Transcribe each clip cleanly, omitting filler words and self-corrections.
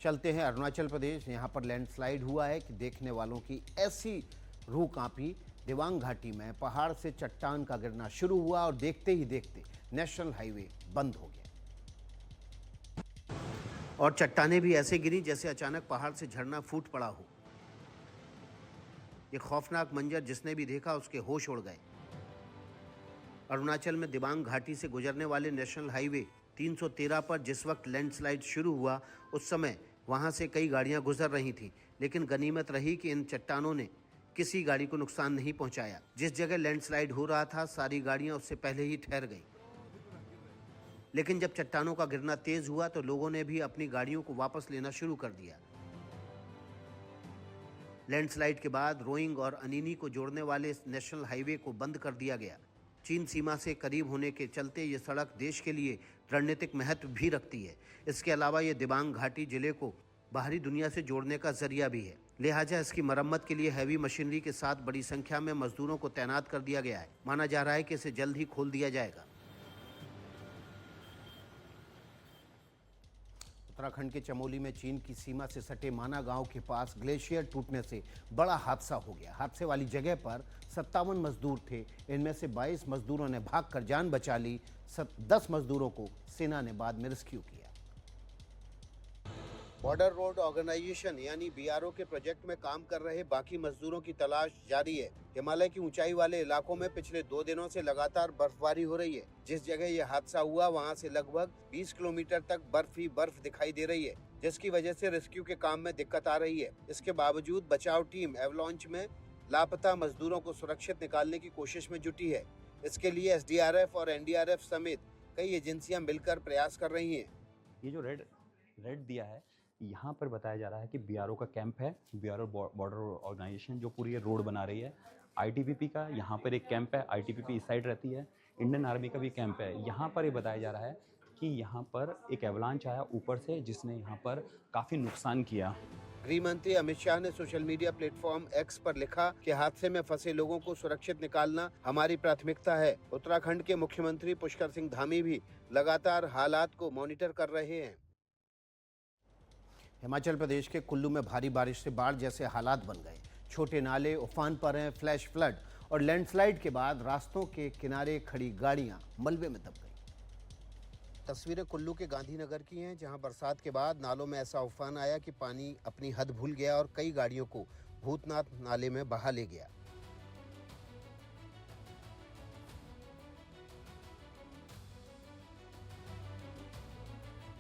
चलते हैं अरुणाचल प्रदेश। यहाँ पर लैंडस्लाइड हुआ है कि देखने वालों की ऐसी रूह कांपी। दिबांग घाटी में पहाड़ से चट्टान का गिरना शुरू हुआ और देखते ही देखते नेशनल हाईवे बंद हो गया और चट्टानें भी ऐसे गिरी जैसे अचानक पहाड़ से झरना फूट पड़ा हो। ये खौफनाक मंजर जिसने भी देखा उसके होश उड़ गए। अरुणाचल में दिबांग घाटी से गुजरने वाले नेशनल हाईवे 313 पर जिस वक्त लैंडस्लाइड शुरू हुआ उस समय वहां से कई गाड़ियां गुजर रही थीं, लेकिन गनीमत रही कि इन चट्टानों ने किसी गाड़ी को नुकसान नहीं पहुंचाया। जिस जगह लैंडस्लाइड हो रहा था सारी गाड़ियां उससे पहले ही ठहर गईं। लेकिन जब चट्टानों का गिरना तेज हुआ तो लोगों ने भी अपनी गाड़ियों को वापस लेना शुरू कर दिया। लैंडस्लाइड के बाद रोइंग और अनिनी को जोड़ने वाले इस नेशनल हाईवे को बंद कर दिया गया। चीन सीमा से करीब होने के चलते ये सड़क देश के लिए रणनीतिक महत्व भी रखती है। इसके अलावा ये दिबांग घाटी जिले को बाहरी दुनिया से जोड़ने का जरिया भी है। लिहाजा इसकी मरम्मत के लिए हैवी मशीनरी के साथ बड़ी संख्या में मजदूरों को तैनात कर दिया गया है। माना जा रहा है कि इसे जल्द ही खोल दिया जाएगा। उत्तराखंड के चमोली में चीन की सीमा से सटे माना गांव के पास ग्लेशियर टूटने से बड़ा हादसा हो गया। हादसे वाली जगह पर 57 मजदूर थे। इनमें से 22 मजदूरों ने भागकर जान बचा ली। 10 मजदूरों को सेना ने बाद में रेस्क्यू किया। बॉर्डर रोड ऑर्गेनाइजेशन यानी बीआरओ के प्रोजेक्ट में काम कर रहे बाकी मजदूरों की तलाश जारी है। हिमालय की ऊंचाई वाले इलाकों में पिछले 2 दिनों से लगातार बर्फबारी हो रही है। जिस जगह यह हादसा हुआ वहां से लगभग 20 किलोमीटर तक बर्फ ही बर्फ दिखाई दे रही है, जिसकी वजह से रेस्क्यू के काम में दिक्कत आ रही है। इसके बावजूद बचाव टीम एवलांच में लापता मजदूरों को सुरक्षित निकालने की कोशिश में जुटी है। इसके लिए एसडीआरएफ और एनडीआरएफ समेत कई एजेंसियां मिलकर प्रयास कर रही हैं। ये जो रेड दिया है यहाँ पर बताया जा रहा है कि बीआरओ का कैंप है। बीआरओ बॉर्डर ऑर्गेनाइजेशन जो पूरी रोड बना रही है। आईटीबीपी का यहाँ पर एक कैंप है। आईटीबीपी इस साइड रहती है। इंडियन आर्मी का भी कैंप है। यहाँ पर ये बताया जा रहा है कि यहाँ पर एक एवलांच आया ऊपर से जिसने यहाँ पर काफ़ी नुकसान किया। गृह मंत्री अमित शाह ने सोशल मीडिया प्लेटफॉर्म एक्स पर लिखा कि हादसे में फंसे लोगों को सुरक्षित निकालना हमारी प्राथमिकता है। उत्तराखंड के मुख्यमंत्री पुष्कर सिंह धामी भी लगातार हालात को मॉनिटर कर रहे हैं। हिमाचल प्रदेश के कुल्लू में भारी बारिश से बाढ़ जैसे हालात बन गए। छोटे नाले उफान पर हैं। फ्लैश फ्लड और लैंडस्लाइड के बाद रास्तों के किनारे खड़ी गाड़ियां मलबे में दब गई। तस्वीरें कुल्लू के गांधीनगर की हैं, जहां बरसात के बाद नालों में ऐसा उफान आया कि पानी अपनी हद भूल गया और कई गाड़ियों को भूतनाथ नाले में बहा ले गया।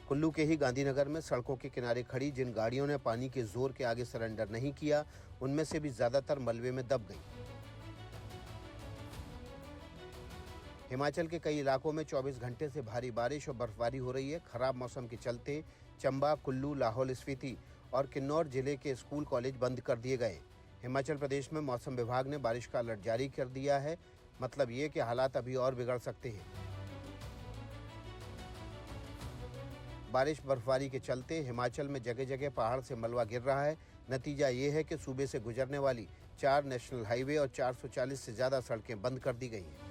कुल्लू के ही गांधीनगर में सड़कों के किनारे खड़ी जिन गाड़ियों ने पानी के जोर के आगे सरेंडर नहीं किया, उनमें से भी ज्यादातर मलबे में दब गई। हिमाचल के कई इलाकों में 24 घंटे से भारी बारिश और बर्फबारी हो रही है। खराब मौसम के चलते चंबा, कुल्लू, लाहौल स्पीति और किन्नौर जिले के स्कूल कॉलेज बंद कर दिए गए। हिमाचल प्रदेश में मौसम विभाग ने बारिश का अलर्ट जारी कर दिया है। मतलब ये कि हालात अभी और बिगड़ सकते हैं। बारिश बर्फबारी के चलते हिमाचल में जगह जगह पहाड़ से मलबा गिर रहा है। नतीजा ये है कि सूबे से गुजरने वाली 4 नेशनल हाईवे और 440 से ज्यादा सड़कें बंद कर दी गई हैं।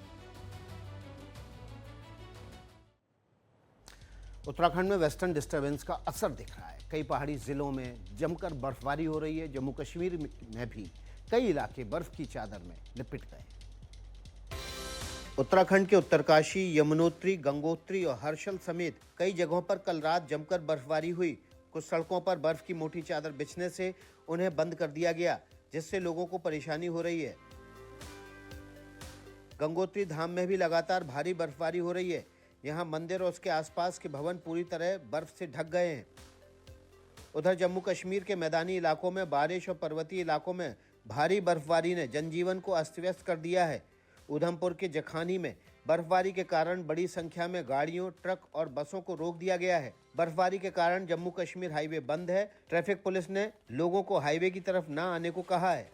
उत्तराखंड में वेस्टर्न डिस्टर्बेंस का असर दिख रहा है। कई पहाड़ी जिलों में जमकर बर्फबारी हो रही है। जम्मू कश्मीर में भी कई इलाके बर्फ की चादर में लिपट गए। उत्तराखंड के उत्तरकाशी, यमुनोत्री, गंगोत्री और हर्षल समेत कई जगहों पर कल रात जमकर बर्फबारी हुई। कुछ सड़कों पर बर्फ की मोटी चादर बिछने से उन्हें बंद कर दिया गया, जिससे लोगों को परेशानी हो रही है। गंगोत्री धाम में भी लगातार भारी बर्फबारी हो रही है। यहाँ मंदिर और उसके आसपास के भवन पूरी तरह बर्फ से ढक गए हैं। उधर जम्मू कश्मीर के मैदानी इलाकों में बारिश और पर्वतीय इलाकों में भारी बर्फबारी ने जनजीवन को अस्त व्यस्त कर दिया है। उधमपुर के जखानी में बर्फबारी के कारण बड़ी संख्या में गाड़ियों, ट्रक और बसों को रोक दिया गया है। बर्फबारी के कारण जम्मू कश्मीर हाईवे बंद है। ट्रैफिक पुलिस ने लोगों को हाईवे की तरफ न आने को कहा है।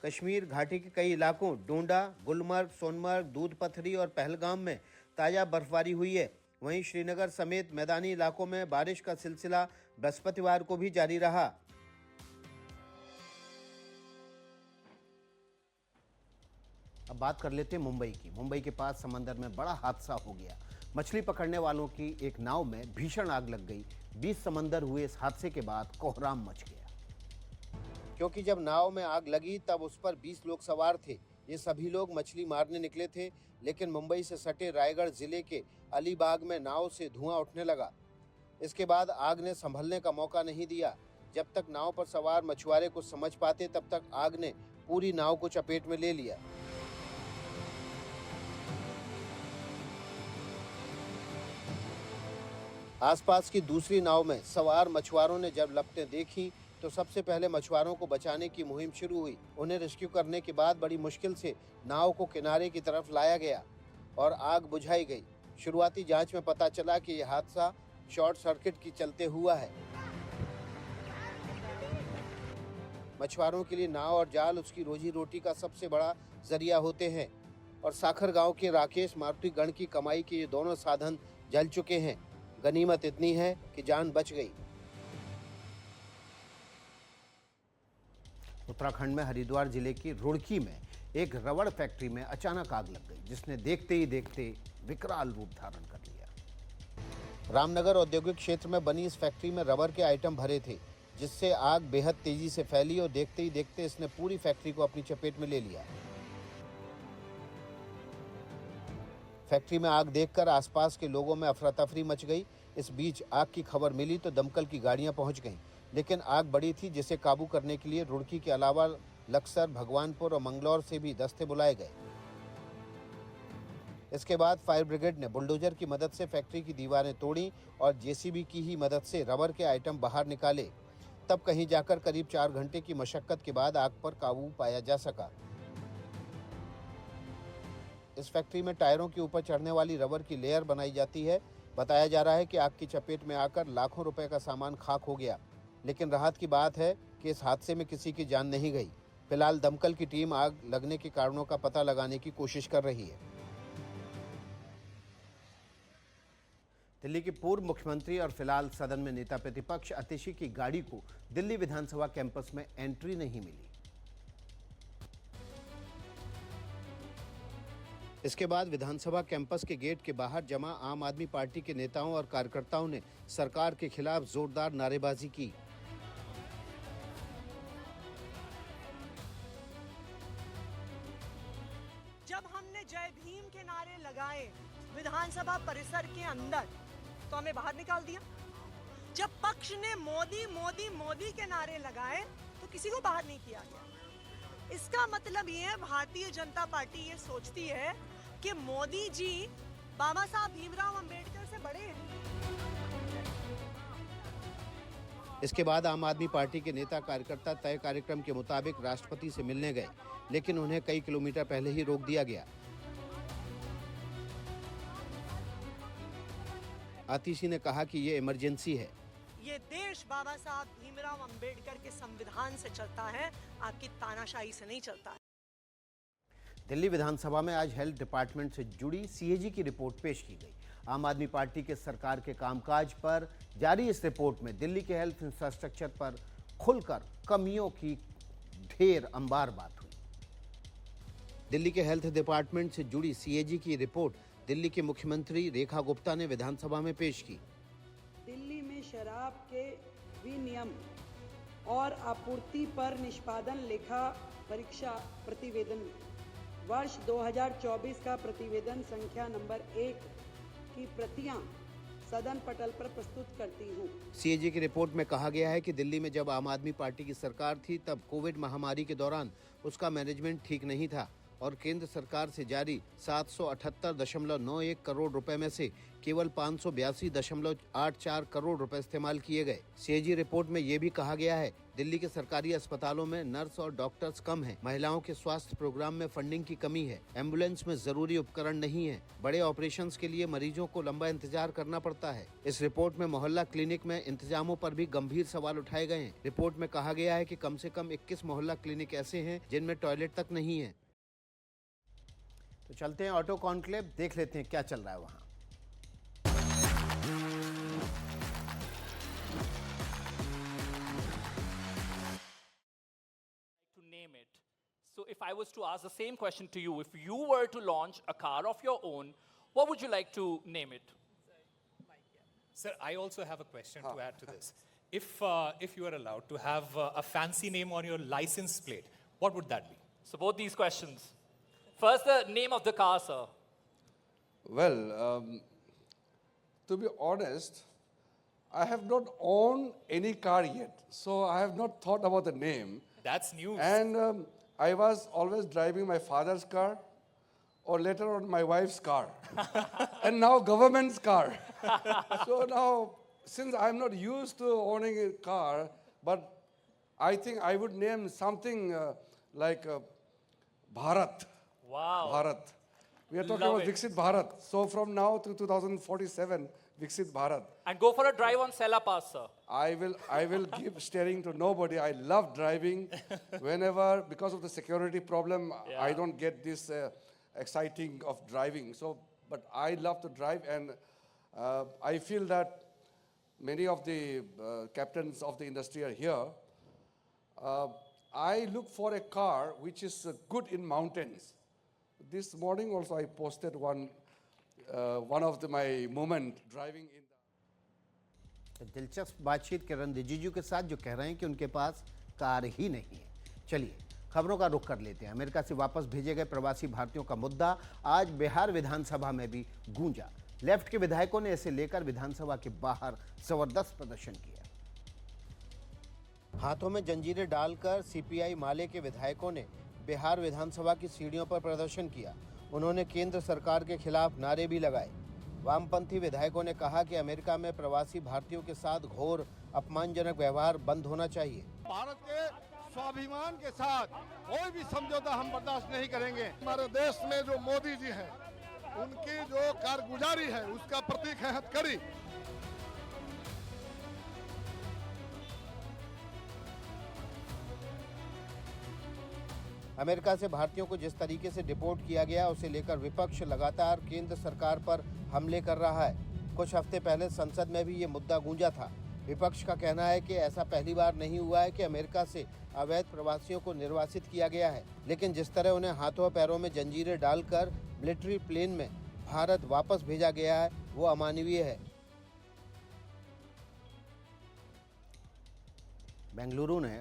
कश्मीर घाटी के कई इलाकों डोडा, गुलमर्ग, सोनमर्ग, दूध पथरी और पहलगाम में ताजा बर्फबारी हुई है। वहीं श्रीनगर समेत मैदानी इलाकों में बारिश का सिलसिला बृहस्पतिवार को भी जारी रहा। अब बात कर लेते हैं मुंबई की। मुंबई के पास समंदर में बड़ा हादसा हो गया। मछली पकड़ने वालों की एक नाव में भीषण आग लग गई। बीच समंदर हुए इस हादसे के बाद कोहराम मच गया, क्योंकि जब नाव में आग लगी तब उस पर 20 लोग सवार थे। ये सभी लोग मछली मारने निकले थे, लेकिन मुंबई से सटे रायगढ़ जिले के अलीबाग में नाव से धुआं उठने लगा। इसके बाद आग ने संभलने का मौका नहीं दिया। जब तक नाव पर सवार मछुआरे कुछ समझ पाते, तब तक आग ने पूरी नाव को चपेट में ले लिया। आसपास की दूसरी नाव में सवार मछुआरों ने जब लपटें देखी तो सबसे पहले मछुआरों को बचाने की मुहिम शुरू हुई। उन्हें रेस्क्यू करने के बाद बड़ी मुश्किल से नाव को किनारे की तरफ लाया गया और आग बुझाई गई। शुरुआती जांच में पता चला कि यह हादसा शॉर्ट सर्किट के चलते हुआ है। मछुआरों के लिए नाव और जाल उसकी रोजी रोटी का सबसे बड़ा जरिया होते हैं और साखर गांव के राकेश मारुति गण की कमाई के ये दोनों साधन जल चुके हैं। गनीमत इतनी है कि जान बच गई। उत्तराखंड में हरिद्वार जिले की रुड़की में एक रबड़ फैक्ट्री में अचानक आग लग गई, जिसने देखते ही देखते विकराल रूप धारण कर लिया। रामनगर औद्योगिक क्षेत्र में बनी इस फैक्ट्री में रबर के आइटम भरे थे, जिससे आग बेहद तेजी से फैली और देखते ही देखते इसने पूरी फैक्ट्री को अपनी चपेट में ले लिया। फैक्ट्री में आग देखकर आसपास के लोगों में अफरा तफरी मच गई। इस बीच आग की खबर मिली तो दमकल की गाड़ियां पहुंच गईं, लेकिन आग बड़ी थी, जिसे काबू करने के लिए रुड़की के अलावा लक्सर, भगवानपुर और मंगलौर से भी दस्ते बुलाए गए। इसके बाद फायर ब्रिगेड ने बुलडोजर की मदद से फैक्ट्री की दीवारें तोड़ी और जेसीबी की ही मदद से रबर के आइटम बाहर निकाले। तब कहीं जाकर करीब 4 घंटे की मशक्कत के बाद आग पर काबू पाया जा सका। इस फैक्ट्री में टायरों के ऊपर चढ़ने वाली रबर की लेयर बनाई जाती है। बताया जा रहा है कि आग की चपेट में आकर लाखों रुपए का सामान खाक हो गया, लेकिन राहत की बात है कि इस हादसे में किसी की जान नहीं गई। फिलहाल दमकल की टीम आग लगने के कारणों का पता लगाने की कोशिश कर रही है। दिल्ली के पूर्व मुख्यमंत्री और फिलहाल सदन में नेता प्रतिपक्ष आतिशी की गाड़ी को दिल्ली विधानसभा कैंपस में एंट्री नहीं मिली। इसके बाद विधानसभा कैंपस के गेट के बाहर जमा आम आदमी पार्टी के नेताओं और कार्यकर्ताओं ने सरकार के खिलाफ जोरदार नारेबाजी की। जब हमने जय भीम के नारे लगाए विधानसभा परिसर के अंदर, तो हमें बाहर निकाल दिया। जब पक्ष ने मोदी मोदी मोदी के नारे लगाए तो किसी को बाहर नहीं किया गया। इसका मतलब ये है, भारतीय जनता पार्टी ये सोचती है कि मोदी जी बाबा साहब भीमराव अंबेडकर से बड़े हैं। इसके बाद आम आदमी पार्टी के नेता कार्यकर्ता तय कार्यक्रम के मुताबिक राष्ट्रपति से मिलने गए, लेकिन उन्हें कई किलोमीटर पहले ही रोक दिया गया। आतिशी ने कहा कि ये इमरजेंसी है। ये देश बाबा साहब भीमराव अंबेडकर के संविधान से चलता है, आपकी तानाशाही से नहीं चलता है। दिल्ली विधानसभा में आज हेल्थ डिपार्टमेंट से जुड़ी सीएजी की रिपोर्ट पेश की गई। आम आदमी पार्टी के सरकार के कामकाज पर जारी इस रिपोर्ट में दिल्ली के हेल्थ इंफ्रास्ट्रक्चर पर खुलकर कमियों की ढेर अंबार बात हुई। दिल्ली के हेल्थ डिपार्टमेंट से जुड़ी सीएजी की रिपोर्ट दिल्ली के मुख्यमंत्री रेखा गुप्ता ने विधानसभा में पेश की। दिल्ली में शराब के विनियम और आपूर्ति पर निष्पादन लेखा परीक्षा प्रतिवेदन वर्ष 2024 का प्रतिवेदन संख्या नंबर 1 की प्रतियां सदन पटल पर प्रस्तुत करती हूँ। सीएजी की रिपोर्ट में कहा गया है कि दिल्ली में जब आम आदमी पार्टी की सरकार थी, तब कोविड महामारी के दौरान उसका मैनेजमेंट ठीक नहीं था और केंद्र सरकार से जारी 778.91 करोड़ रुपए में से केवल 582.84 करोड़ रुपए इस्तेमाल किए गए। सीएजी रिपोर्ट में ये भी कहा गया है, दिल्ली के सरकारी अस्पतालों में नर्स और डॉक्टर्स कम हैं, महिलाओं के स्वास्थ्य प्रोग्राम में फंडिंग की कमी है, एम्बुलेंस में जरूरी उपकरण नहीं है, बड़े ऑपरेशंस के लिए मरीजों को लंबा इंतजार करना पड़ता है। इस रिपोर्ट में मोहल्ला क्लिनिक में इंतजामों पर भी गंभीर सवाल उठाए गए हैं। रिपोर्ट में कहा गया है कि कम से कम 21 मोहल्ला क्लिनिक ऐसे हैं जिनमें टॉयलेट तक नहीं है। तो चलते हैं ऑटो कॉन्क्लेव, देख लेते हैं क्या चल रहा है वहां। To name it. So if I was to ask the same question to you, if you were to launch a car of your own, what would you like to name it? Sir, I also have a question to add to this. If you are allowed to have a fancy name on your license plate, what would that be? So both these questions. First, the name of the car, sir. Well, to be honest, I have not owned any car yet, so I have not thought about the name. That's news. And I was always driving my father's car, or later on my wife's car, and now government's car. So now, since I'm not used to owning a car, but I think I would name something like Bharat. Wow. Bharat. We are talking Love about it. Viksit Bharat. So from now to 2047, Viksit Bharat. And go for a drive on Sela Pass, sir. I will give steering to nobody. I love driving. Whenever, because of the security problem, I Yeah. don't get this exciting of driving. So, but I love to drive, and I feel that many of the captains of the industry are here. I look for a car which is good in mountains. This morning also I posted one of my moment driving in. दिलचस्प बातचीत किरण रिजिजू के साथ, जो कह रहे हैं कि उनके पास कार ही नहीं है। चलिए खबरों का रुख कर लेते हैं। अमेरिका से वापस भेजे गए प्रवासी भारतीयों का मुद्दा आज बिहार विधानसभा में भी गूंजा। लेफ्ट के विधायकों ने इसे लेकर विधानसभा के बाहर जबरदस्त प्रदर्शन किया। हाथों में जंजीरें डालकर सीपीआई माले के विधायकों ने बिहार विधानसभा की सीढ़ियों पर प्रदर्शन किया। उन्होंने केंद्र सरकार के खिलाफ नारे भी लगाए। वामपंथी विधायकों ने कहा कि अमेरिका में प्रवासी भारतीयों के साथ घोर अपमानजनक व्यवहार बंद होना चाहिए। भारत के स्वाभिमान के साथ कोई भी समझौता हम बर्दाश्त नहीं करेंगे। हमारे देश में जो मोदी जी हैं, उनकी जो कारगुजारी है उसका प्रतीक है हथकड़ी। अमेरिका से भारतीयों को जिस तरीके से डिपोर्ट किया गया, उसे लेकर विपक्ष लगातार केंद्र सरकार पर हमले कर रहा है। कुछ हफ्ते पहले संसद में भी ये मुद्दा गूंजा था। विपक्ष का कहना है कि ऐसा पहली बार नहीं हुआ है कि अमेरिका से अवैध प्रवासियों को निर्वासित किया गया है, लेकिन जिस तरह उन्हें हाथों पैरों में जंजीरें डालकर मिलिट्री प्लेन में भारत वापस भेजा गया है, वो अमानवीय है। बेंगलुरु ने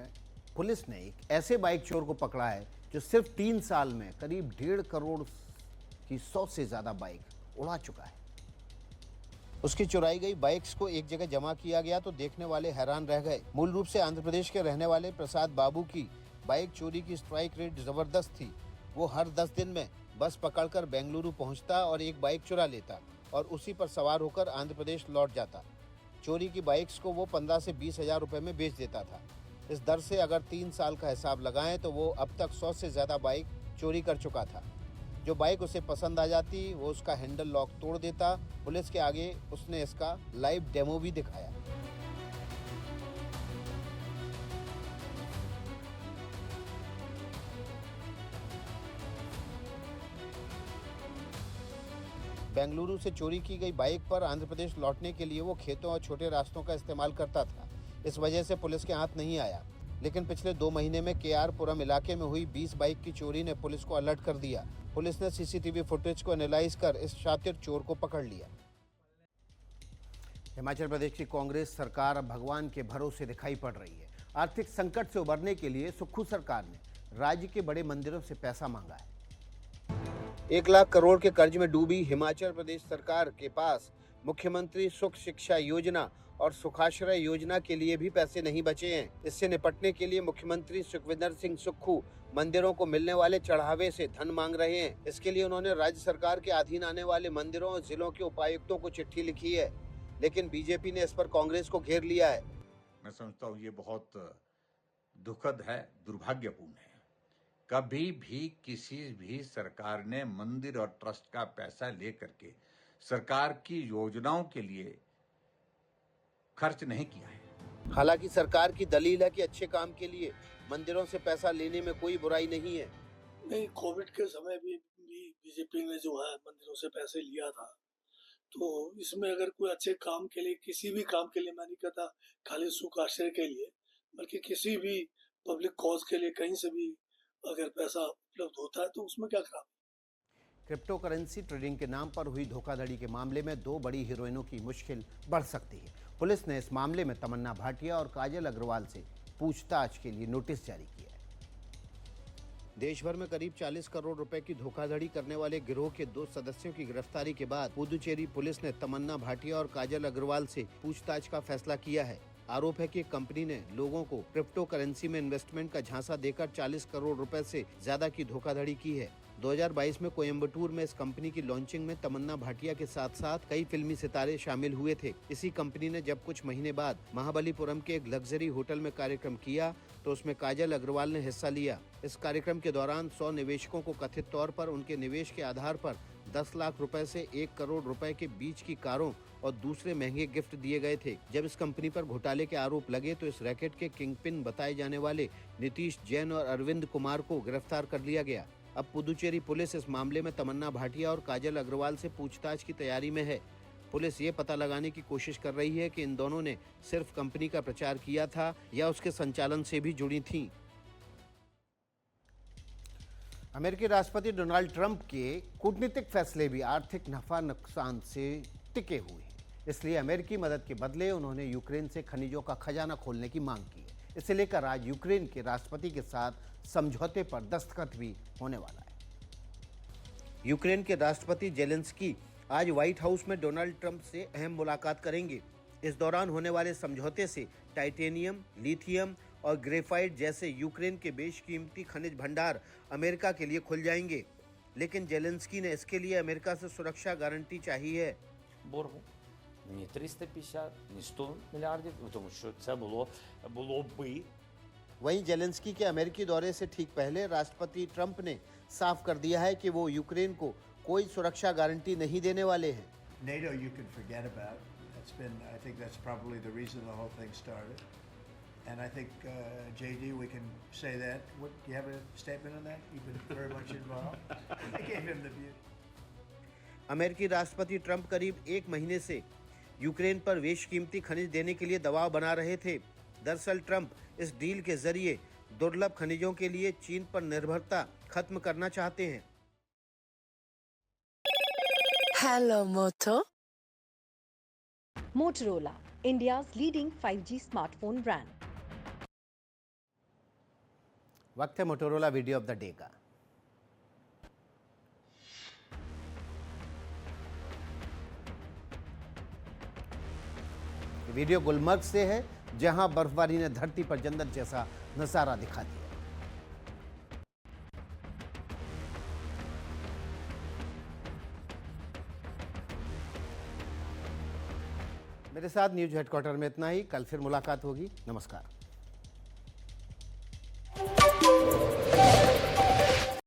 पुलिस ने एक ऐसे बाइक चोर को पकड़ा है जो सिर्फ 3 साल में करीब 1.5 करोड़ की 100 से ज्यादा बाइक उड़ा चुका है। उसकी चुराई गई बाइक्स को एक जगह जमा किया गया तो देखने वाले हैरान रह गए। मूल रूप से आंध्र प्रदेश के रहने वाले प्रसाद बाबू की बाइक चोरी की स्ट्राइक रेट जबरदस्त थी। वो हर 10 दिन में बस पकड़कर बेंगलुरु पहुंचता और एक बाइक चुरा लेता और उसी पर सवार होकर आंध्र प्रदेश लौट जाता। चोरी की बाइक्स को वो 15 से 20 हजार रुपए में बेच देता था। इस दर से अगर 3 साल का हिसाब लगाएं तो वो अब तक 100 से ज़्यादा बाइक चोरी कर चुका था। जो बाइक उसे पसंद आ जाती, वो उसका हैंडल लॉक तोड़ देता। पुलिस के आगे उसने इसका लाइव डेमो भी दिखाया। बेंगलुरु से चोरी की गई बाइक पर आंध्र प्रदेश लौटने के लिए वो खेतों और छोटे रास्तों का इस्तेमाल करता था। इस वजह से पुलिस के हाथ नहीं आया, लेकिन पिछले 2 महीने में केआर पुरम इलाके में हुई 20 बाइक की चोरी ने पुलिस को अलर्ट कर दिया। पुलिस ने सीसीटीवी फुटेज को एनालाइज कर इस शातिर चोर को पकड़ लिया। हिमाचल प्रदेश की कांग्रेस सरकार अब भगवान के भरोसे दिखाई पड़ रही है। आर्थिक संकट से उबरने के लिए सुक्खू सरकार ने राज्य के बड़े मंदिरों से पैसा मांगा है। 1 लाख करोड़ के कर्ज में डूबी हिमाचल प्रदेश सरकार के पास मुख्यमंत्री सुख शिक्षा योजना और सुखाश्रय योजना के लिए भी पैसे नहीं बचे हैं। इससे निपटने के लिए मुख्यमंत्री सुखविंदर सिंह सुक्खू मंदिरों को मिलने वाले चढ़ावे से धन मांग रहे हैं। इसके लिए उन्होंने राज्य सरकार के अधीन आने वाले मंदिरों और जिलों के उपायुक्तों को चिट्ठी लिखी है, लेकिन बीजेपी ने इस पर कांग्रेस को घेर लिया है। मैं समझता हूँ ये बहुत दुखद है, दुर्भाग्यपूर्ण है। कभी भी किसी भी सरकार ने मंदिर और ट्रस्ट का पैसा लेकर के सरकार की योजनाओं के लिए खर्च नहीं किया है। हालांकि सरकार की दलील है कि अच्छे काम के लिए मंदिरों से पैसा लेने में कोई बुराई नहीं है। नहीं, कोविड के समय भी बीजेपी ने जो है मंदिरों से पैसे लिया था, तो इसमें अगर कोई अच्छे काम के लिए, किसी भी काम के लिए, मैं नहीं कहता खाली सुख आश्रय के लिए, बल्कि किसी भी पब्लिक कॉज के लिए कहीं से भी अगर पैसा उपलब्ध होता है तो उसमें क्या खराब। क्रिप्टो करेंसी ट्रेडिंग के नाम पर हुई धोखाधड़ी के मामले में 2 बड़ी हीरोइनों की मुश्किल बढ़ सकती है। पुलिस ने इस मामले में तमन्ना भाटिया और काजल अग्रवाल से पूछताछ के लिए नोटिस जारी किया है। देश भर में करीब 40 करोड़ रुपए की धोखाधड़ी करने वाले गिरोह के 2 सदस्यों की गिरफ्तारी के बाद पुदुचेरी पुलिस ने तमन्ना भाटिया और काजल अग्रवाल से पूछताछ का फैसला किया है। आरोप है कि कंपनी ने लोगों को क्रिप्टो करेंसी में इन्वेस्टमेंट का झांसा देकर 40 करोड़ रुपए से ज्यादा की धोखाधड़ी की है। 2022 में कोयम्बटूर में इस कंपनी की लॉन्चिंग में तमन्ना भाटिया के साथ साथ कई फिल्मी सितारे शामिल हुए थे। इसी कंपनी ने जब कुछ महीने बाद महाबलीपुरम के एक लग्जरी होटल में कार्यक्रम किया तो उसमें काजल अग्रवाल ने हिस्सा लिया। इस कार्यक्रम के दौरान 100 निवेशकों को कथित तौर पर उनके निवेश के आधार पर 10 लाख रुपए से 1 करोड़ रुपए के बीच की कारों और दूसरे महंगे गिफ्ट दिए गए थे। जब इस कंपनी पर घोटाले के आरोप लगे तो इस रैकेट के किंगपिन बताए जाने वाले नीतीश जैन और अरविंद कुमार को गिरफ्तार कर लिया गया। अब पुदुचेरी पुलिस इस मामले में तमन्ना भाटिया और काजल अग्रवाल से पूछताछ की तैयारी में है। पुलिस ये पता लगाने की कोशिश कर रही है कि इन दोनों ने सिर्फ कंपनी का प्रचार किया था या उसके संचालन से भी जुड़ी थीं। अमेरिकी राष्ट्रपति डोनाल्ड ट्रंप के कूटनीतिक फैसले भी आर्थिक नफा नुकसान से टिके हुए हैं। इसलिए अमेरिकी मदद के बदले उन्होंने यूक्रेन से खनिजों का खजाना खोलने की मांग की है। इसे लेकर आज यूक्रेन के राष्ट्रपति के साथ समझौते पर दस्तखत भी होने वाला है। यूक्रेन के राष्ट्रपति जेलेंस्की आज व्हाइट हाउस में डोनाल्ड ट्रंप से अहम मुलाकात करेंगे। इस दौरान होने वाले समझौते से टाइटेनियम, लिथियम और ग्रेफाइट जैसे यूक्रेन के बेशकीमती खनिज भंडार अमेरिका के लिए खुल जाएंगे। लेकिन जेलेंस्की ने इसके लिए अमेरिका से सुरक्षा गारंटी चाहिए है। Боргу ні 350, ні 100 мільярдів, тому що це було би. वहीं जेलेंस्की के अमेरिकी दौरे से ठीक पहले राष्ट्रपति ट्रंप ने साफ कर दिया है कि वो यूक्रेन को कोई सुरक्षा गारंटी नहीं देने वाले हैं। NATO you can forget about. I think that's probably the reason the whole thing started. And I think JD, we can say that. Do you have a statement on that? You've been very much involved. I gave him the view. अमेरिकी राष्ट्रपति Trump करीब 1 महीने से Ukraine पर बेशकीमती खनिज देने के लिए दबाव बना रहे थे। दरअसल ट्रंप इस डील के जरिए दुर्लभ खनिजों के लिए चीन पर निर्भरता खत्म करना चाहते हैं। Hello, Moto. Motorola, India's leading 5G smartphone brand. वक्त है Motorola video of the day का। वीडियो गुलमर्ग से है, जहां बर्फबारी ने धरती पर जन्नत जैसा नजारा दिखा दिया। मेरे साथ न्यूज हेडक्वार्टर में इतना ही। कल फिर मुलाकात होगी। नमस्कार।